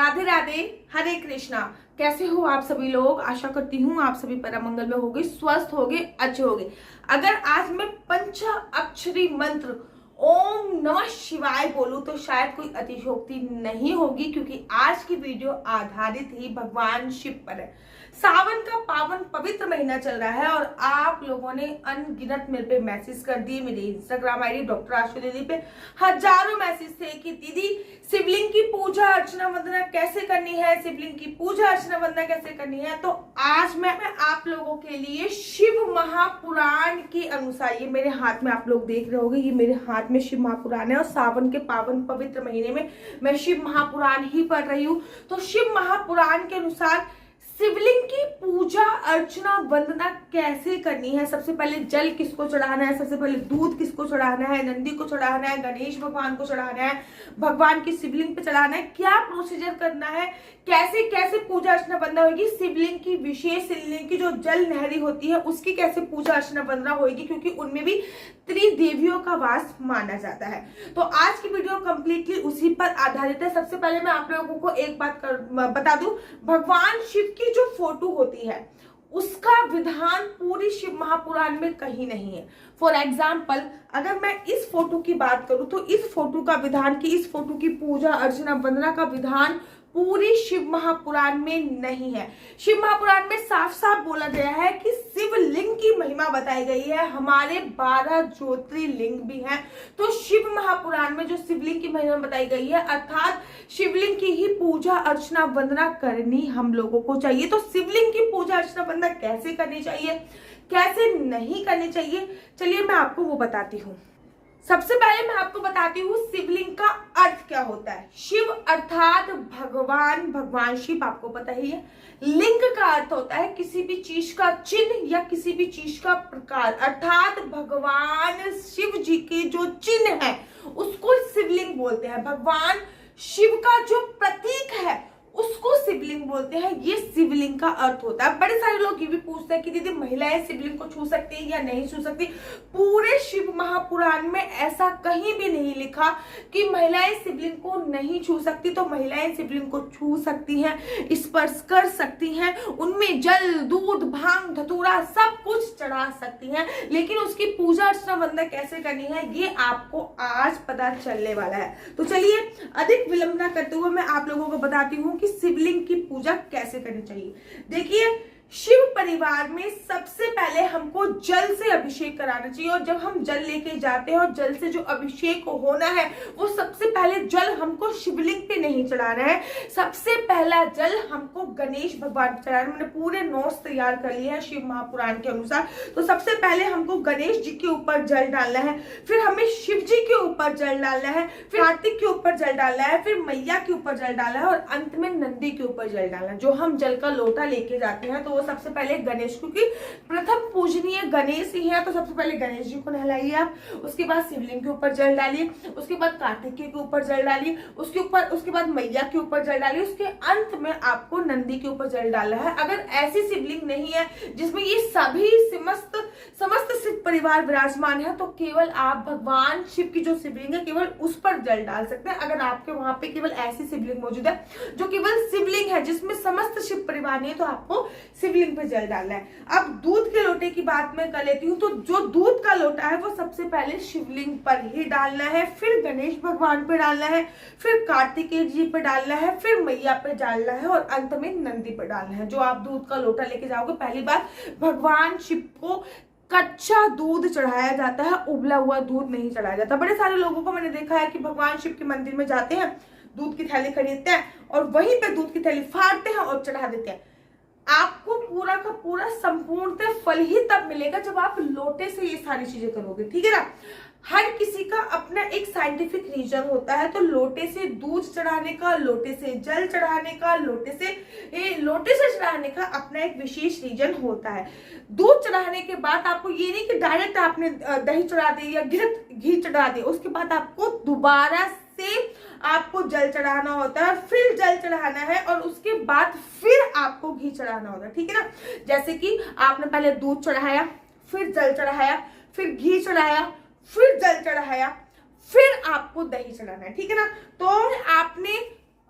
राधे राधे, हरे कृष्णा। कैसे हो आप सभी लोग? आशा करती हूँ आप सभी परम मंगल में होगे, स्वस्थ होगे, अच्छे होगे। अगर आज मैं पंच अक्षरी मंत्र ओम नमः शिवाय बोलूं तो शायद कोई अतिशयोक्ति नहीं होगी, क्योंकि आज की वीडियो आधारित ही भगवान शिव पर है। सावन का पावन पवित्र महीना चल रहा है और आप लोगों ने अनगिनत मेरे पे मैसेज कर दिए। मेरे इंस्टाग्राम आईडी डॉक्टर आशु दीदी पे हजारों मैसेज थे कि दीदी शिवलिंग की पूजा अर्चना वंदना कैसे करनी है, शिवलिंग की पूजा अर्चना वंदना कैसे करनी है। तो आज मैं आप लोगों के लिए शिव महापुराण के अनुसार, ये मेरे हाथ में आप लोग देख रहे होंगे, ये मेरे हाथ में शिव महापुराण है और सावन के पावन पवित्र महीने में मैं शिव महापुराण ही पढ़ रही हूँ। तो शिव महापुराण के अनुसार शिवलिंग की पूजा अर्चना वंदना कैसे करनी है। सबसे पहले जल किसको चढ़ाना है, सबसे पहले दूध किसको चढ़ाना है, नंदी को चढ़ाना है, गणेश भगवान को चढ़ाना है, भगवान की शिवलिंग पे चढ़ाना है, क्या प्रोसीजर करना है, कैसे कैसे पूजा अर्चना वंदना होगी, शिवलिंग की विशेष शिवलिंग की जो जल नहरी होती है उसकी कैसे पूजा अर्चना वंदना होगी, क्योंकि उनमें भी त्रिदेवियों का वास माना जाता है। तो आज की वीडियो कंप्लीटली उसी पर आधारित है। सबसे पहले मैं आप लोगों को एक बात बता दूं, भगवान शिव की जो फोटो होती है उसका विधान पूरी शिव महापुराण में कहीं नहीं है। फॉर एग्जाम्पल, अगर मैं इस फोटो की बात करूं तो इस फोटो का विधान की, इस फोटो की पूजा अर्चना वंदना का विधान पूरी शिव महापुराण में नहीं है। शिव महापुराण में साफ साफ बोला गया है कि शिवलिंग की महिमा बताई गई है, हमारे 12 ज्योतिर्लिंग भी हैं। तो शिव महापुराण में जो शिवलिंग की महिमा बताई गई है, अर्थात शिवलिंग की ही पूजा अर्चना वंदना करनी हम लोगों को चाहिए। तो शिवलिंग की पूजा अर्चना वंदना कैसे करनी चाहिए, कैसे नहीं करनी चाहिए, चलिए मैं आपको वो बताती हूँ। सबसे पहले मैं आपको बताती हूँ शिवलिंग का अर्थ क्या होता है। शिव अर्थात भगवान, भगवान शिव आपको पता ही है। लिंग का अर्थ होता है किसी भी चीज का चिन्ह या किसी भी चीज का प्रकार, अर्थात भगवान शिव जी के जो चिन्ह है उसको शिवलिंग बोलते हैं। भगवान शिव का जो प्रतीक है उसको शिवलिंग बोलते हैं। ये शिवलिंग का अर्थ होता है। बड़े सारे लोग ये भी पूछते हैं कि दीदी महिलाएं शिवलिंग को छू सकती हैं या नहीं छू सकती। पूरे शिव महापुराण में ऐसा कहीं भी नहीं लिखा कि महिलाएं शिवलिंग को नहीं छू सकती। तो महिलाएं शिवलिंग को छू सकती हैं, स्पर्श कर सकती हैं, उनमें जल दूध भांग धतूरा सब कुछ चढ़ा सकती हैं, लेकिन उसकी पूजा अर्चना वंदना कैसे करनी है ये आपको आज पता चलने वाला है। तो चलिए अधिक विलंब न करते हुए मैं आप लोगों को बताती हूँ कि शिवलिंग की पूजा कैसे करनी चाहिए। देखिए, शिव परिवार में सबसे पहले हमको जल से अभिषेक कराना चाहिए और जब हम जल लेके जाते हैं और जल से जो अभिषेक होना है वो सबसे पहले जल हमको शिवलिंग पे नहीं चढ़ाना है। सबसे पहला जल हमको गणेश भगवान पे चढ़ाना है। मैंने पूरे नोट्स तैयार कर लिए हैं शिव महापुराण के अनुसार। तो सबसे पहले हमको गणेश जी के ऊपर जल डालना है, फिर हमें शिव जी के ऊपर जल डालना है, फिर कार्तिक के ऊपर जल डालना है, फिर मैया के ऊपर जल डालना है और अंत में नंदी के ऊपर जल डालना है। जो हम जल का लोटा लेके जाते हैं तो सबसे पहले गणेश, क्योंकि प्रथम पूजनीय गणेश ही है, तो सबसे पहले गणेश जी को नहलाइए आप। उसके बाद शिवलिंग के ऊपर जल डालिए, उसके बाद कार्तिक के ऊपर जल डालिए, उसके बाद मैया के ऊपर जल डालिए, उसके अंत में आपको नंदी के ऊपर जल डालना है। अगर ऐसी शिवलिंग नहीं है जिसमें ये सभी समस्त शिव परिवार विराजमान है तो केवल आप भगवान शिव की जो शिवलिंग है केवल उस पर जल डाल सकते हैं। अगर आपके वहां पे केवल ऐसी शिवलिंग मौजूद है जो केवल शिवलिंग है जिसमें समस्त शिव परिवार नहीं है तो आपको शिवलिंग पे जल डालना है। अब दूध के लोटे की बात मैं कर लेती हूँ। तो जो दूध का लोटा है वो सबसे पहले शिवलिंग पर ही डालना है, फिर गणेश भगवान पे डालना है, फिर कार्तिकेय जी पे डालना है, फिर मैया पे डालना है और अंत में नंदी पे डालना है। जो आप दूध का लोटा लेके जाओगे, पहली बात भगवान शिव को कच्चा दूध चढ़ाया जाता है, उबला हुआ दूध नहीं चढ़ाया जाता। बड़े सारे लोगों को मैंने देखा है कि भगवान शिव के मंदिर में जाते हैं, दूध की थैली खरीदते हैं और वहीं पे दूध की थैली फाड़ते हैं और चढ़ा देते हैं। आपको पूरा का पूरा संपूर्णतः फल ही तब मिलेगा जब आप लोटे से ये सारी चीजें करोगे, ठीक है ना। हर किसी का अपना एक साइंटिफिक रीजन होता है। तो लोटे से दूध चढ़ाने का, लोटे से जल चढ़ाने का, लोटे से चढ़ाने का अपना एक विशेष रीजन होता है। दूध चढ़ाने के बाद आपको ये नहीं कि डायरेक्ट आपने दही चढ़ा दी या घी चढ़ा दिया, उसके बाद आपको दोबारा से आपको जल चढ़ाना होता है, फिर जल चढ़ाना है और उसके बाद फिर आपको घी चढ़ाना होता है, ठीक है ना। जैसे कि आपने पहले दूध चढ़ाया, फिर जल चढ़ाया, फिर घी चढ़ाया, फिर जल चढ़ाया, फिर आपको दही चढ़ाना है, ठीक है ना। तो आपने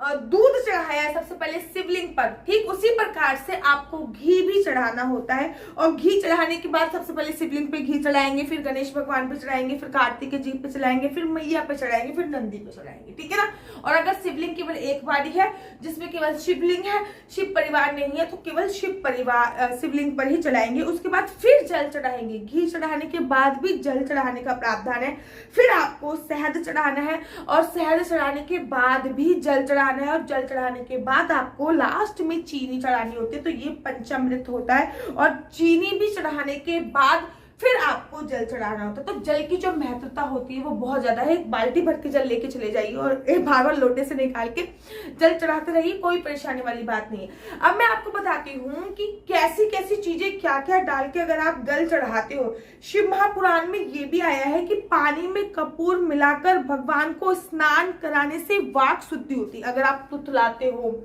दूध चढ़ाया है सबसे पहले शिवलिंग पर, ठीक उसी प्रकार से आपको घी भी चढ़ाना होता है। और घी चढ़ाने के बाद सबसे पहले शिवलिंग पे घी चढ़ाएंगे, फिर गणेश भगवान पे चढ़ाएंगे, फिर कार्तिक जी पे चढ़ाएंगे, फिर मैया पे चढ़ाएंगे, फिर नंदी पे चढ़ाएंगे, ठीक है ना। और अगर शिवलिंग केवल एक बारी है जिसमें केवल शिवलिंग है, शिव परिवार नहीं है, तो केवल शिव परिवार शिवलिंग पर ही चढ़ाएंगे। उसके बाद फिर जल चढ़ाएंगे, घी चढ़ाने के बाद भी जल चढ़ाने का प्रावधान है। फिर आपको शहद चढ़ाना है और शहद चढ़ाने के बाद भी जल चढ़ाना है, और जल चढ़ाने के बाद आपको लास्ट में चीनी चढ़ानी होती है। तो ये पंचामृत होता है। और चीनी भी चढ़ाने के बाद फिर आपको जल चढ़ाना होता है। तो जल की जो महत्वता होती है वो बहुत ज्यादा है। एक बाल्टी भर के जल लेके चले जाइए और एक बार बार लोटे से निकाल के जल चढ़ाते रहिए, कोई परेशानी वाली बात नहीं है। अब मैं आपको बताती हूँ कि कैसी कैसी चीजें क्या क्या डाल के अगर आप जल चढ़ाते हो। शिव महापुराण में ये भी आया है कि पानी में कपूर मिलाकर भगवान को स्नान कराने से वाक शुद्धि होती है। अगर आप तुतलाते हो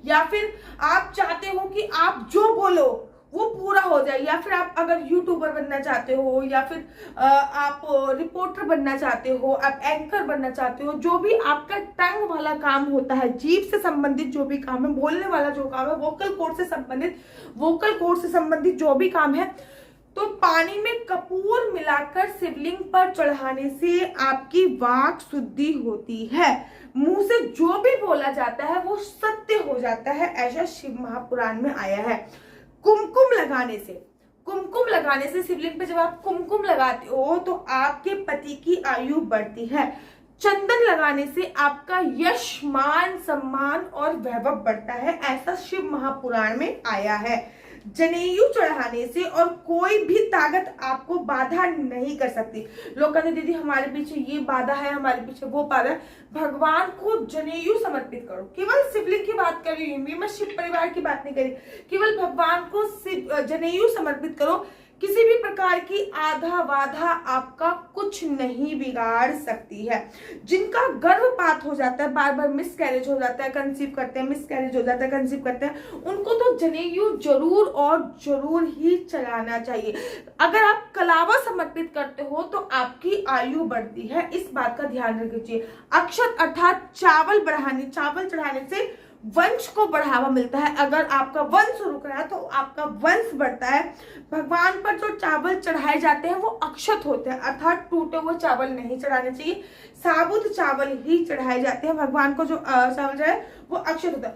या फिर आप चाहते हो कि आप जो बोलो वो पूरा हो जाए, या फिर आप अगर यूट्यूबर बनना चाहते हो, या फिर आप रिपोर्टर बनना चाहते हो, आप एंकर बनना चाहते हो, जो भी आपका टंग वाला काम होता है, जीभ से संबंधित जो भी काम है, बोलने वाला जो काम है, वोकल कोर्ड से संबंधित जो भी काम है, तो पानी में कपूर मिलाकर शिवलिंग पर चढ़ाने से आपकी वाक शुद्धि होती है। मुंह से जो भी बोला जाता है वो सत्य हो जाता है, ऐसा शिव महापुराण में आया है। कुमकुम लगाने से शिवलिंग पे जब आप कुमकुम लगाते हो तो आपके पति की आयु बढ़ती है। चंदन लगाने से आपका यश, मान, सम्मान और वैभव बढ़ता है, ऐसा शिव महापुराण में आया है। जनेऊ चढ़ाने से और कोई भी ताकत आपको बाधा नहीं कर सकती। लोग कहते दीदी हमारे पीछे ये बाधा है, हमारे पीछे वो बाधा है। भगवान को जनेऊ समर्पित करो। केवल शिवलिंग की बात कर रही हूँ मैं, शिव परिवार की बात नहीं करी। केवल भगवान को जनेऊ समर्पित करो। किसी भी प्रकार की आधा बाधा आपका कुछ नहीं बिगाड़ सकती है। जिनका गर्भपात हो जाता है, बार बार मिसकैरेज हो जाता है, कंसीव करते हैं, मिसकैरेज हो जाता है, कंसीव करते हैं, उनको तो जनेऊ जरूर और जरूर ही चलाना चाहिए। अगर आप कलावा समर्पित करते हो तो आपकी आयु बढ़ती है, इस बात का ध्यान रखिए। अक्षत अर्थात चावल चढ़ाने से वंश को बढ़ावा मिलता है। अगर आपका वंश रुक रहा है तो आपका वंश बढ़ता है। भगवान पर जो चावल चढ़ाए जाते हैं वो अक्षत होते हैं, अर्थात टूटे हुए चावल नहीं चढ़ाने चाहिए, साबुत चावल ही चढ़ाए जाते हैं। भगवान को जो चावल चढ़ाए वो अक्षत होता है।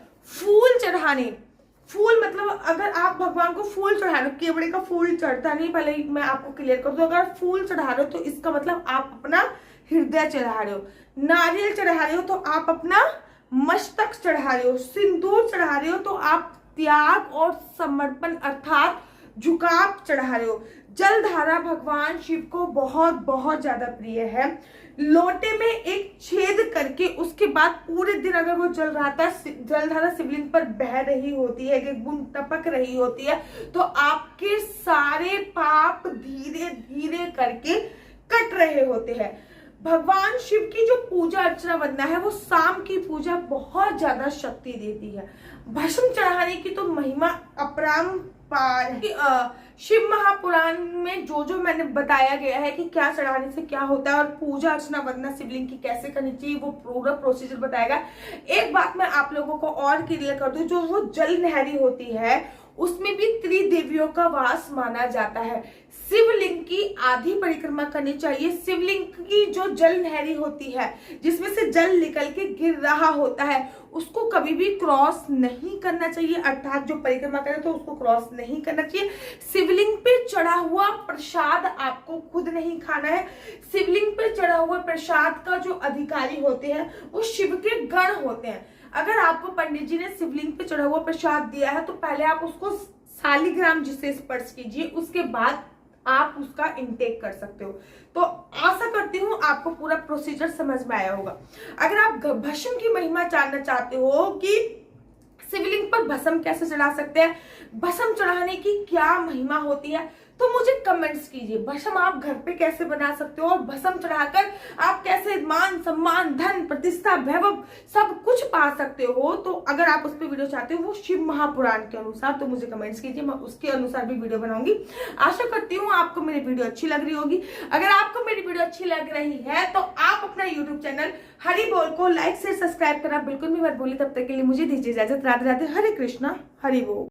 फूल मतलब अगर आप भगवान को फूल चढ़ा रहे हो, केवड़े का फूल चढ़ता नहीं, पहले मैं आपको क्लियर कर दूं। अगर फूल चढ़ा रहे हो तो इसका मतलब आप अपना हृदय चढ़ा रहे हो। नारियल चढ़ा रहे हो तो आप अपना मस्तक चढ़ा रहे हो। सिंदूर चढ़ा रहे हो तो आप त्याग और समर्पण अर्थात झुकाव चढ़ा रहे हो। जलधारा भगवान शिव को बहुत बहुत ज्यादा प्रिय है। लोटे में एक छेद करके उसके बाद पूरे दिन अगर वो जलधारा शिवलिंग पर बह रही होती है, एक बूंद टपक रही होती है, तो आपके सारे पाप धीरे धीरे करके कट रहे होते हैं। भगवान शिव की जो पूजा अर्चना वंदना है वो शाम की पूजा बहुत ज्यादा शक्ति देती है। भस्म चढ़ाने की तो महिमा अपरंपार है। शिव महापुराण में जो मैंने बताया गया है कि क्या चढ़ाने से क्या होता है और पूजा अर्चना वंदना शिवलिंग की कैसे करनी चाहिए, वो पूरा प्रोसीजर बताएगा। एक बात मैं आप लोगों को और क्लियर कर दूं, जो वो जल नहरी होती है उसमें भी त्रिदेवियों का वास माना जाता है। शिवलिंग की आधी परिक्रमा करनी चाहिए। शिवलिंग की जो जल नहरी होती है जिसमें से जल निकल के गिर रहा होता है उसको कभी भी क्रॉस नहीं करना चाहिए, अर्थात जो परिक्रमा करे तो उसको क्रॉस नहीं करना चाहिए। शिवलिंग पे चढ़ा हुआ प्रसाद आपको खुद नहीं खाना है। शिवलिंग पे चढ़ा हुआ प्रसाद का जो अधिकारी होते हैं वो शिव के गण होते हैं। अगर आपको पंडित जी ने शिवलिंग पे चढ़ा हुआ प्रसाद दिया है तो पहले आप उसको शालिग्राम जी से स्पर्श कीजिए, उसके बाद आप उसका इनटेक कर सकते हो। तो आशा करती हूँ आपको पूरा प्रोसीजर समझ में आया होगा। अगर आप भस्म की महिमा जानना चाहते हो कि शिवलिंग पर भस्म कैसे चढ़ा सकते हैं, भस्म चढ़ाने की क्या महिमा होती है, तो मुझे कमेंट्स कीजिए भस्म आप घर पे कैसे बना सकते हो और भस्म चढ़ाकर आप कैसे मान सम्मान धन प्रतिष्ठा वैभव सब कुछ पा सकते हो। तो अगर आप उस पर वीडियो चाहते हो वो शिव महापुराण के अनुसार, तो मुझे कमेंट्स कीजिए, मैं उसके अनुसार भी वीडियो बनाऊंगी। आशा करती हूँ आपको मेरी वीडियो अच्छी लग रही होगी। अगर आपको मेरी वीडियो अच्छी लग रही है तो आप अपना यूट्यूब चैनल हरि बोल को लाइक से सब्सक्राइब करना बिल्कुल भी मत भूलिए। तब तक के लिए मुझे दीजिए इजाजत। राधे राधे, हरे कृष्णा, हरि बोल।